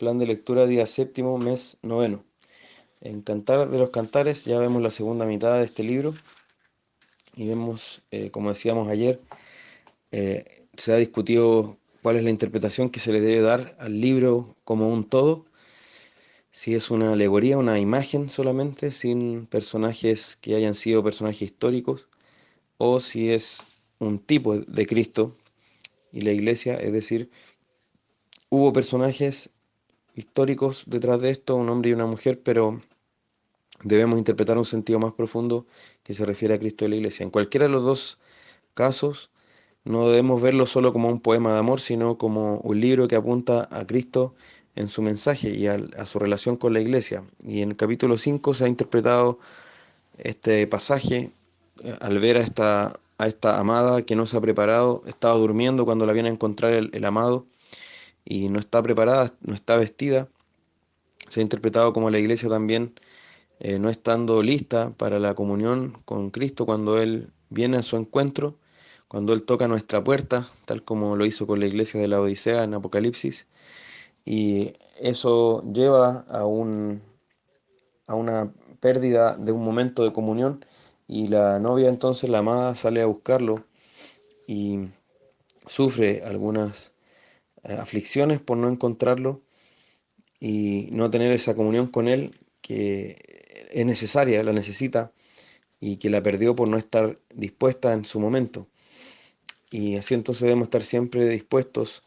Plan de lectura día séptimo, mes noveno. En Cantar de los Cantares ya vemos la segunda mitad de este libro y vemos, como decíamos ayer, se ha discutido cuál es la interpretación que se le debe dar al libro como un todo, si es una alegoría, una imagen solamente, sin personajes que hayan sido personajes históricos, o si es un tipo de Cristo y la Iglesia, es decir, hubo personajes históricos detrás de esto, un hombre y una mujer, pero debemos interpretar un sentido más profundo que se refiere a Cristo y la Iglesia. En cualquiera de los dos casos, no debemos verlo solo como un poema de amor, sino como un libro que apunta a Cristo en su mensaje y a su relación con la Iglesia. Y en el capítulo 5 se ha interpretado este pasaje al ver a esta amada que no se ha preparado, estaba durmiendo cuando la viene a encontrar el amado y no está preparada, no está vestida. Se ha interpretado como la Iglesia también no estando lista para la comunión con Cristo cuando Él viene a su encuentro, cuando Él toca nuestra puerta, tal como lo hizo con la iglesia de la Odisea en Apocalipsis, y eso lleva a una pérdida de un momento de comunión, y la novia entonces, la amada, sale a buscarlo y sufre algunas aflicciones por no encontrarlo y no tener esa comunión con Él que es necesaria, la necesita, y que la perdió por no estar dispuesta en su momento. Y así entonces debemos estar siempre dispuestos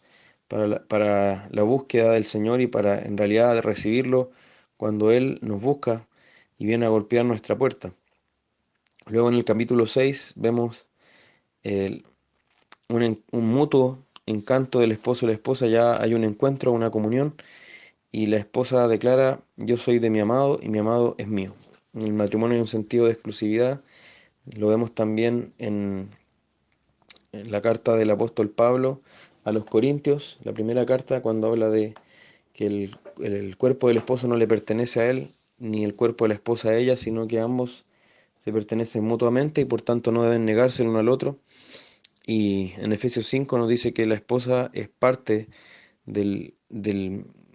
para la búsqueda del Señor y para en realidad recibirlo cuando Él nos busca y viene a golpear nuestra puerta. Luego en el capítulo 6 vemos el- un mutuo encanto del esposo y la esposa, ya hay un encuentro, una comunión, y la esposa declara: yo soy de mi amado y mi amado es mío. En el matrimonio hay un sentido de exclusividad, lo vemos también en la carta del apóstol Pablo a los Corintios, la primera carta, cuando habla de que el cuerpo del esposo no le pertenece a él, ni el cuerpo de la esposa a ella, sino que ambos se pertenecen mutuamente y por tanto no deben negarse el uno al otro. Y en Efesios 5 nos dice que la esposa es parte del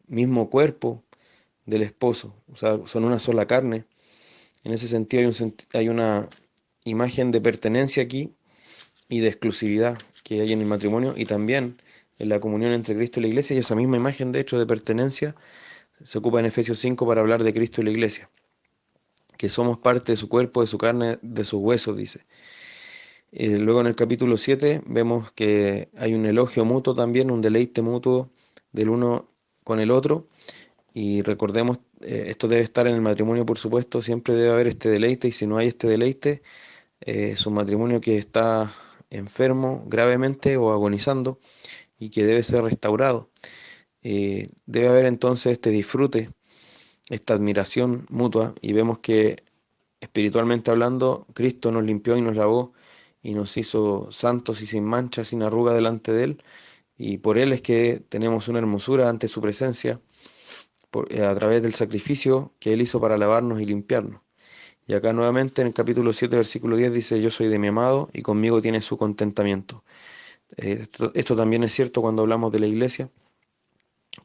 mismo cuerpo del esposo, o sea, son una sola carne. En ese sentido hay una imagen de pertenencia aquí y de exclusividad que hay en el matrimonio y también en la comunión entre Cristo y la Iglesia, y esa misma imagen de hecho de pertenencia se ocupa en Efesios 5 para hablar de Cristo y la Iglesia, que somos parte de su cuerpo, de su carne, de sus huesos, dice. Luego en el capítulo 7 vemos que hay un elogio mutuo también, un deleite mutuo del uno con el otro, y recordemos, esto debe estar en el matrimonio, por supuesto, siempre debe haber este deleite, y si no hay este deleite, es un matrimonio que está enfermo gravemente o agonizando y que debe ser restaurado. Debe haber entonces este disfrute, esta admiración mutua, y vemos que espiritualmente hablando, Cristo nos limpió y nos lavó y nos hizo santos y sin mancha, sin arruga delante de Él, y por Él es que tenemos una hermosura ante su presencia a través del sacrificio que Él hizo para lavarnos y limpiarnos. Y acá nuevamente en el capítulo 7, versículo 10 dice: yo soy de mi amado y conmigo tiene su contentamiento. Esto también es cierto cuando hablamos de la iglesia.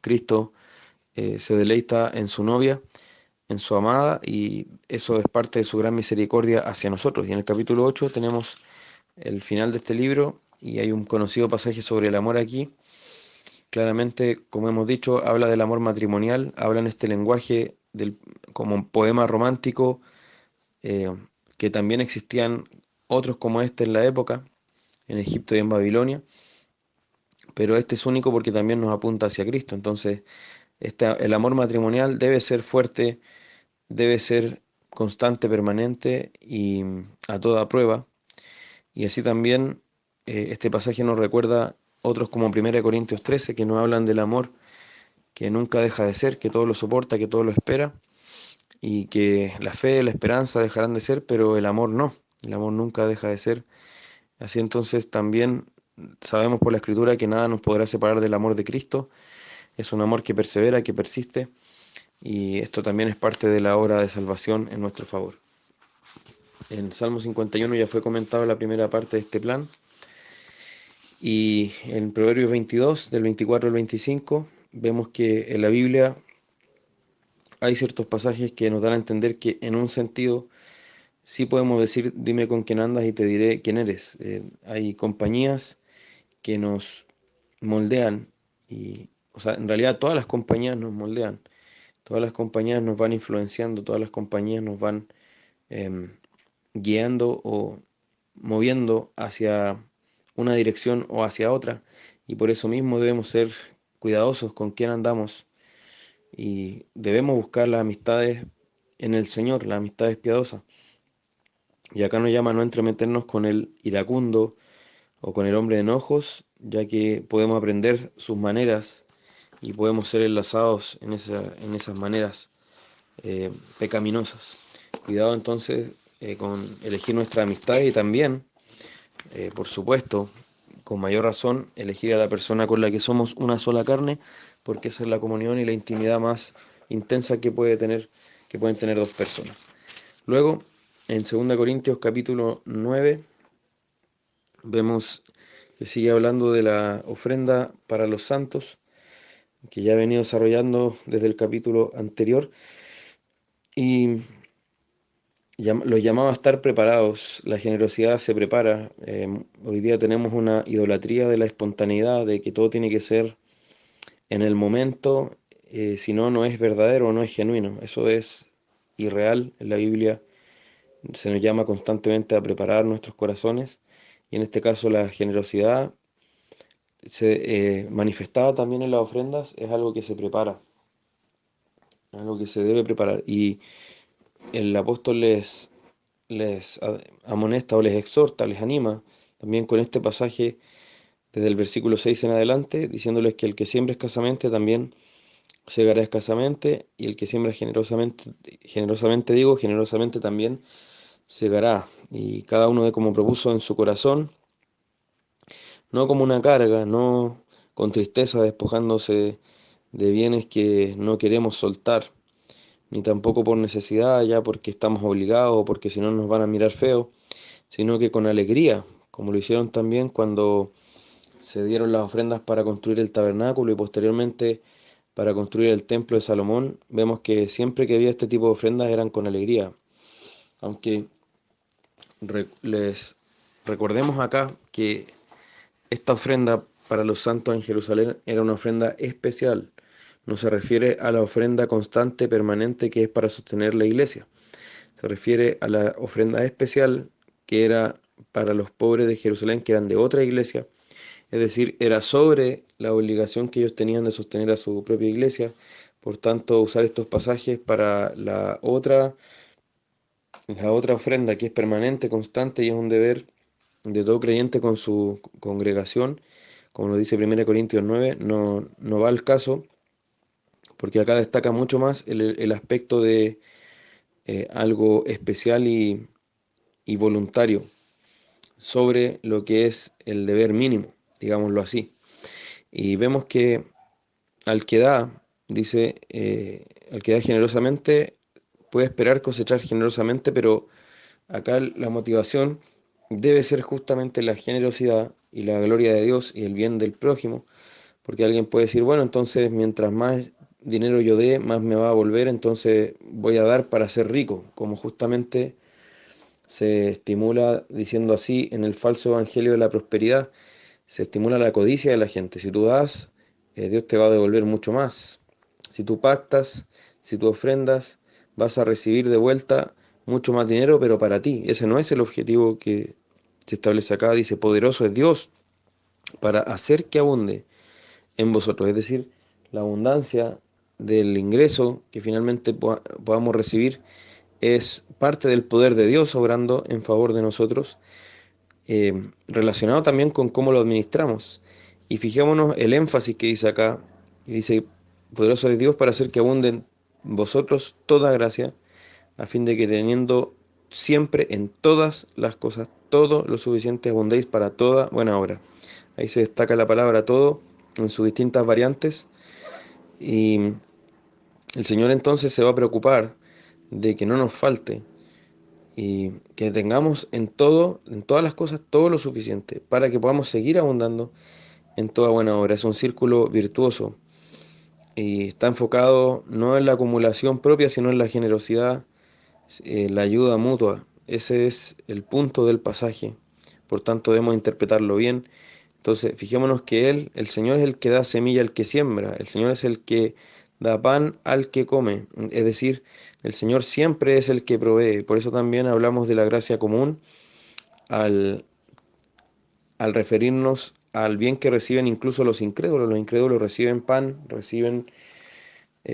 Cristo se deleita en su novia, en su amada, y eso es parte de su gran misericordia hacia nosotros. Y en el capítulo 8 tenemos el final de este libro y hay un conocido pasaje sobre el amor aquí. Claramente, como hemos dicho, habla del amor matrimonial, habla en este lenguaje como un poema romántico, eh, que también existían otros como este en la época, en Egipto y en Babilonia, pero este es único porque también nos apunta hacia Cristo. Entonces, el amor matrimonial debe ser fuerte, debe ser constante, permanente y a toda prueba. Y así también este pasaje nos recuerda otros como 1 Corintios 13, que nos hablan del amor que nunca deja de ser, que todo lo soporta, que todo lo espera, y que la fe, la esperanza dejarán de ser, pero el amor nunca deja de ser. Así entonces también sabemos por la Escritura que nada nos podrá separar del amor de Cristo. Es un amor que persevera, que persiste, y esto también es parte de la obra de salvación en nuestro favor. En Salmo 51 ya fue comentada la primera parte de este plan, y en Proverbios 22, del 24 al 25, vemos que en la Biblia hay ciertos pasajes que nos dan a entender que en un sentido sí podemos decir, dime con quién andas y te diré quién eres. Hay compañías que nos moldean y, o sea, en realidad todas las compañías nos moldean, todas las compañías nos van influenciando, todas las compañías nos van em, guiando o moviendo hacia una dirección o hacia otra, y por eso mismo debemos ser cuidadosos con quién andamos y debemos buscar las amistades en el Señor, las amistades piadosas. Y acá nos llama a no entremeternos con el iracundo o con el hombre de enojos, ya que podemos aprender sus maneras y podemos ser enlazados en esas maneras pecaminosas. Cuidado entonces con elegir nuestra amistad y también, por supuesto, con mayor razón, elegir a la persona con la que somos una sola carne, porque esa es la comunión y la intimidad más intensa que pueden tener dos personas. Luego, en 2 Corintios capítulo 9, vemos que sigue hablando de la ofrenda para los santos, que ya he venido desarrollando desde el capítulo anterior, y los llamaba a estar preparados. La generosidad se prepara. Hoy día tenemos una idolatría de la espontaneidad, de que todo tiene que ser en el momento, si no, no es verdadero, no es genuino. Eso es irreal. En la Biblia se nos llama constantemente a preparar nuestros corazones, y en este caso la generosidad manifestada también en las ofrendas es algo que se prepara, algo que se debe preparar. Y el apóstol les amonesta o les exhorta, les anima también con este pasaje desde el versículo 6 en adelante, diciéndoles que el que siembra escasamente también segará escasamente, y el que siembra generosamente también segará. Y cada uno de como propuso en su corazón, no como una carga, no con tristeza despojándose de bienes que no queremos soltar, ni tampoco por necesidad, ya porque estamos obligados o porque si no nos van a mirar feo, sino que con alegría, como lo hicieron también cuando se dieron las ofrendas para construir el tabernáculo y posteriormente para construir el templo de Salomón. Vemos que siempre que había este tipo de ofrendas eran con alegría, aunque les recordemos acá que esta ofrenda para los santos en Jerusalén era una ofrenda especial. No se refiere a la ofrenda constante, permanente, que es para sostener la iglesia. Se refiere a la ofrenda especial que era para los pobres de Jerusalén, que eran de otra iglesia. Es decir, era sobre la obligación que ellos tenían de sostener a su propia iglesia. Por tanto, usar estos pasajes para la otra ofrenda que es permanente, constante y es un deber de todo creyente con su congregación, como nos dice 1 Corintios 9, no va al caso, porque acá destaca mucho más el aspecto de algo especial y voluntario sobre lo que es el deber mínimo, digámoslo así. Y vemos que al que da, dice, al que da generosamente puede esperar cosechar generosamente, pero acá la motivación debe ser justamente la generosidad y la gloria de Dios y el bien del prójimo, porque alguien puede decir, bueno, entonces mientras más dinero yo dé, más me va a volver, entonces voy a dar para ser rico, como justamente se estimula diciendo así en el falso evangelio de la prosperidad. Se estimula la codicia de la gente. Si tú das, Dios te va a devolver mucho más. Si tú pactas, si tú ofrendas, vas a recibir de vuelta mucho más dinero, pero para ti. Ese no es el objetivo que se establece acá. Dice, poderoso es Dios para hacer que abunde en vosotros. Es decir, la abundancia del ingreso que finalmente podamos recibir es parte del poder de Dios obrando en favor de nosotros, relacionado también con cómo lo administramos. Y fijémonos el énfasis que dice acá, que dice, poderoso es Dios para hacer que abunden vosotros toda gracia, a fin de que teniendo siempre en todas las cosas todo lo suficiente abundéis para toda buena obra. Ahí se destaca la palabra todo en sus distintas variantes, y el Señor entonces se va a preocupar de que no nos falte y que tengamos en todo, en todas las cosas, todo lo suficiente para que podamos seguir abundando en toda buena obra. Es un círculo virtuoso. y está enfocado no en la acumulación propia, sino en la generosidad, la ayuda mutua. Ese es el punto del pasaje. Por tanto, debemos interpretarlo bien. Entonces, fijémonos que el Señor es el que da semilla al que siembra, el Señor es el que da pan al que come. Es decir, el Señor siempre es el que provee. Por eso también hablamos de la gracia común al, al referirnos al bien que reciben incluso los incrédulos. Los incrédulos reciben pan, reciben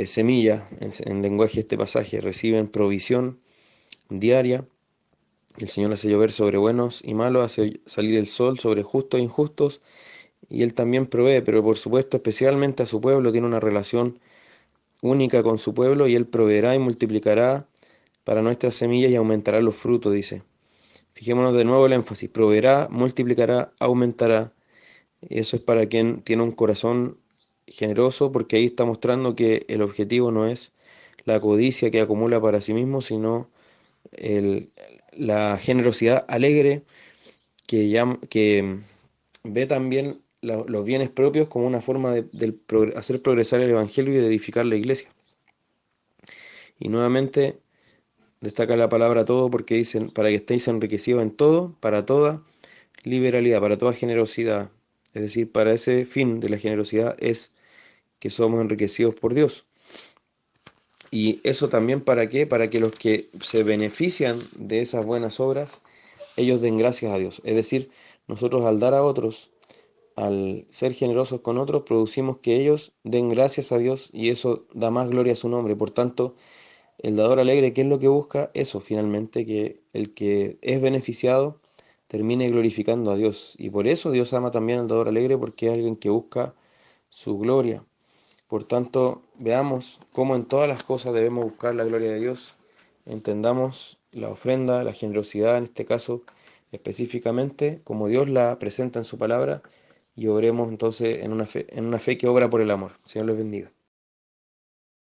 semilla, en lenguaje de este pasaje, reciben provisión diaria. El Señor hace llover sobre buenos y malos, hace salir el sol sobre justos e injustos, y Él también provee, pero por supuesto especialmente a su pueblo, tiene una relación única con su pueblo, y Él proveerá y multiplicará para nuestras semillas y aumentará los frutos, dice. Fijémonos de nuevo el énfasis, proveerá, multiplicará, aumentará. Eso es para quien tiene un corazón generoso, porque ahí está mostrando que el objetivo no es la codicia que acumula para sí mismo, sino el, la generosidad alegre que ve también los bienes propios como una forma de hacer progresar el Evangelio y de edificar la iglesia. Y nuevamente destaca la palabra todo porque dicen, para que estéis enriquecidos en todo, para toda liberalidad, para toda generosidad. Es decir, para ese fin de la generosidad es que somos enriquecidos por Dios. Y eso también para qué? Para que los que se benefician de esas buenas obras, ellos den gracias a Dios. Es decir, nosotros al dar a otros, al ser generosos con otros, producimos que ellos den gracias a Dios y eso da más gloria a su nombre. Por tanto, el dador alegre, ¿qué es lo que busca? Eso, finalmente, que el que es beneficiado termine glorificando a Dios. Y por eso Dios ama también al dador alegre, porque es alguien que busca su gloria. Por tanto, veamos cómo en todas las cosas debemos buscar la gloria de Dios. Entendamos la ofrenda, la generosidad en este caso específicamente, como Dios la presenta en su palabra, y obremos entonces en una fe que obra por el amor. Señor les bendiga.